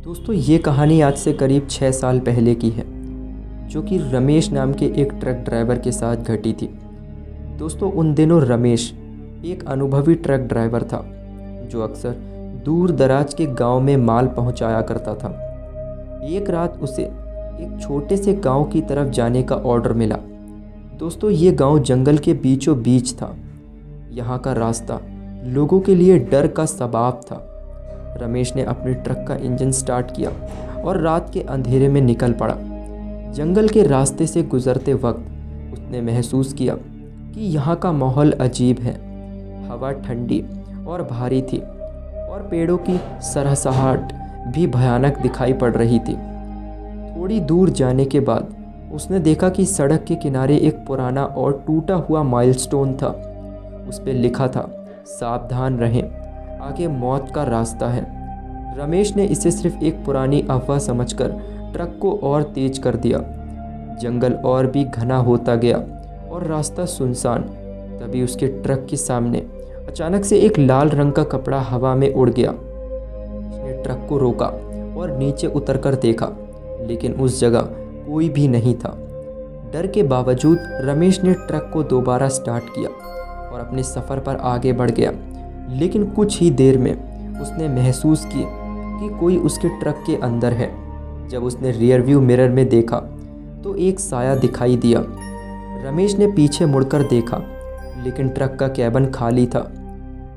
दोस्तों ये कहानी आज से करीब 6 साल पहले की है, जो कि रमेश नाम के एक ट्रक ड्राइवर के साथ घटी थी। दोस्तों उन दिनों रमेश एक अनुभवी ट्रक ड्राइवर था, जो अक्सर दूर दराज के गांव में माल पहुंचाया करता था। एक रात उसे एक छोटे से गांव की तरफ जाने का ऑर्डर मिला। दोस्तों ये गांव जंगल के बीचों बीच था। यहाँ का रास्ता लोगों के लिए डर का सबब था। रमेश ने अपने ट्रक का इंजन स्टार्ट किया और रात के अंधेरे में निकल पड़ा। जंगल के रास्ते से गुजरते वक्त उसने महसूस किया कि यहाँ का माहौल अजीब है। हवा ठंडी और भारी थी और पेड़ों की सरसराहट भी भयानक दिखाई पड़ रही थी। थोड़ी दूर जाने के बाद उसने देखा कि सड़क के किनारे एक पुराना और टूटा हुआ माइलस्टोन था। उस पर लिखा था, सावधान रहें, आगे मौत का रास्ता है। रमेश ने इसे सिर्फ एक पुरानी अफवाह समझकर ट्रक को और तेज कर दिया। जंगल और भी घना होता गया और रास्ता सुनसान। तभी उसके ट्रक के सामने अचानक से एक लाल रंग का कपड़ा हवा में उड़ गया। उसने ट्रक को रोका और नीचे उतरकर देखा, लेकिन उस जगह कोई भी नहीं था। डर के बावजूद रमेश ने ट्रक को दोबारा स्टार्ट किया और अपने सफ़र पर आगे बढ़ गया। लेकिन कुछ ही देर में उसने महसूस किया कि कोई उसके ट्रक के अंदर है। जब उसने रियर व्यू मिरर में देखा तो एक साया दिखाई दिया। रमेश ने पीछे मुड़कर देखा, लेकिन ट्रक का कैबिन खाली था।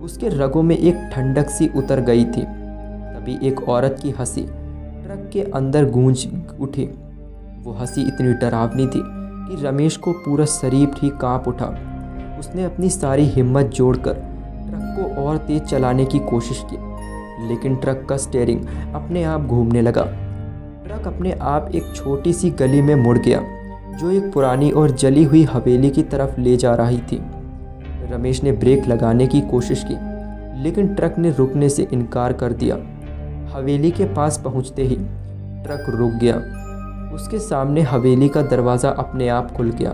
उसके रगों में एक ठंडक सी उतर गई थी। तभी एक औरत की हंसी ट्रक के अंदर गूंज उठी। वो हंसी इतनी डरावनी थी कि रमेश को पूरा शरीर ही कांप उठा। उसने अपनी सारी हिम्मत जोड़कर ट्रक को और तेज चलाने की कोशिश की, लेकिन ट्रक का स्टीयरिंग अपने आप घूमने लगा। ट्रक अपने आप एक छोटी सी गली में मुड़ गया, जो एक पुरानी और जली हुई हवेली की तरफ ले जा रही थी। रमेश ने ब्रेक लगाने की कोशिश की, लेकिन ट्रक ने रुकने से इनकार कर दिया। हवेली के पास पहुंचते ही ट्रक रुक गया। उसके सामने हवेली का दरवाज़ा अपने आप खुल गया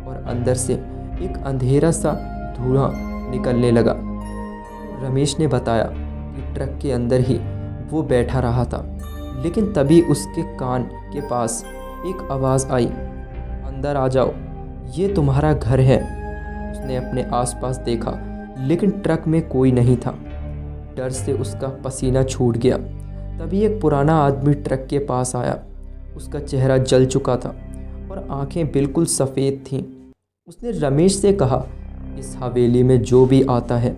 और अंदर से एक अंधेरा सा धुआं निकलने लगा। रमेश ने बताया कि ट्रक के अंदर ही वो बैठा रहा था, लेकिन तभी उसके कान के पास एक आवाज़ आई, अंदर आ जाओ, ये तुम्हारा घर है। उसने अपने आसपास देखा, लेकिन ट्रक में कोई नहीं था। डर से उसका पसीना छूट गया। तभी एक पुराना आदमी ट्रक के पास आया। उसका चेहरा जल चुका था और आंखें बिल्कुल सफ़ेद थीं। उसने रमेश से कहा, इस हवेली में जो भी आता है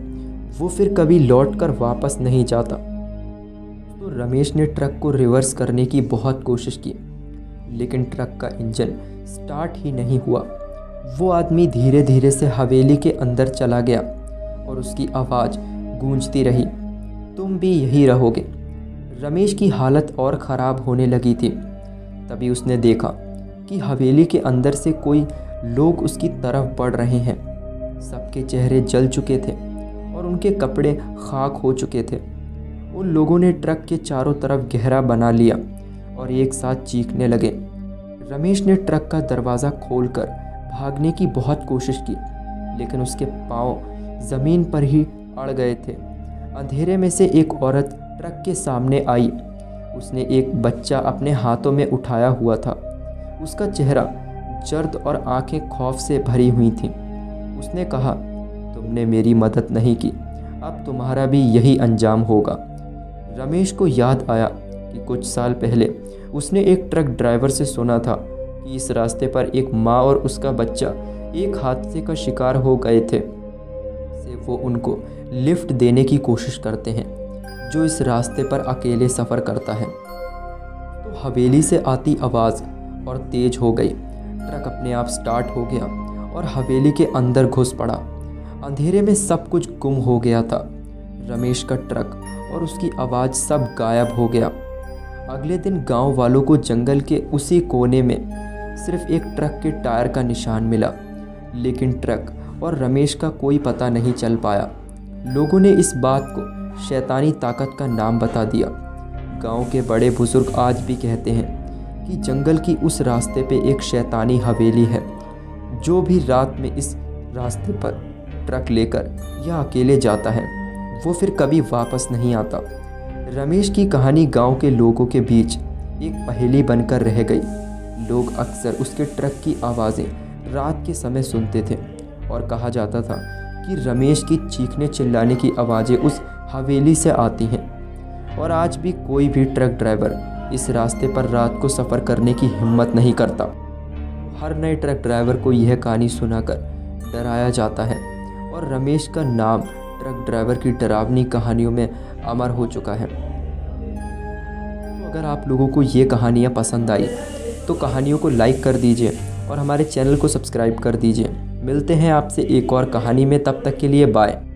वो फिर कभी लौटकर वापस नहीं जाता। तो रमेश ने ट्रक को रिवर्स करने की बहुत कोशिश की, लेकिन ट्रक का इंजन स्टार्ट ही नहीं हुआ। वो आदमी धीरे धीरे से हवेली के अंदर चला गया और उसकी आवाज़ गूंजती रही, तुम भी यही रहोगे। रमेश की हालत और ख़राब होने लगी थी। तभी उसने देखा कि हवेली के अंदर से कोई लोग उसकी तरफ बढ़ रहे हैं। सबके चेहरे जल चुके थे और उनके कपड़े खाक हो चुके थे। उन लोगों ने ट्रक के चारों तरफ घेरा बना लिया और एक साथ चीखने लगे। रमेश ने ट्रक का दरवाज़ा खोलकर भागने की बहुत कोशिश की, लेकिन उसके पाँव ज़मीन पर ही अड़ गए थे। अंधेरे में से एक औरत ट्रक के सामने आई। उसने एक बच्चा अपने हाथों में उठाया हुआ था। उसका चेहरा दर्द और आंखें खौफ से भरी हुई थीं। उसने कहा, तुमने मेरी मदद नहीं की, अब तुम्हारा भी यही अंजाम होगा। रमेश को याद आया कि कुछ साल पहले उसने एक ट्रक ड्राइवर से सुना था कि इस रास्ते पर एक माँ और उसका बच्चा एक हादसे का शिकार हो गए थे। से वो उनको लिफ्ट देने की कोशिश करते हैं, जो इस रास्ते पर अकेले सफ़र करता है। तो हवेली से आती आवाज़ और तेज़ हो गई। ट्रक अपने आप स्टार्ट हो गया और हवेली के अंदर घुस पड़ा। अंधेरे में सब कुछ गुम हो गया था। रमेश का ट्रक और उसकी आवाज़ सब गायब हो गया। अगले दिन गांव वालों को जंगल के उसी कोने में सिर्फ एक ट्रक के टायर का निशान मिला, लेकिन ट्रक और रमेश का कोई पता नहीं चल पाया। लोगों ने इस बात को शैतानी ताकत का नाम बता दिया। गांव के बड़े बुजुर्ग आज भी कहते हैं कि जंगल की उस रास्ते पे एक शैतानी हवेली है। जो भी रात में इस रास्ते पर ट्रक लेकर या अकेले जाता है, वो फिर कभी वापस नहीं आता। रमेश की कहानी गांव के लोगों के बीच एक पहेली बनकर रह गई। लोग अक्सर उसके ट्रक की आवाज़ें रात के समय सुनते थे और कहा जाता था कि रमेश की चीखने चिल्लाने की आवाज़ें उस हवेली से आती हैं। और आज भी कोई भी ट्रक ड्राइवर इस रास्ते पर रात को सफ़र करने की हिम्मत नहीं करता। हर नए ट्रक ड्राइवर को यह कहानी सुनाकर डराया जाता है और रमेश का नाम ट्रक ड्राइवर की डरावनी कहानियों में अमर हो चुका है। तो अगर आप लोगों को ये कहानियाँ पसंद आई तो कहानियों को लाइक कर दीजिए और हमारे चैनल को सब्सक्राइब कर दीजिए। मिलते हैं आपसे एक और कहानी में, तब तक के लिए बाय।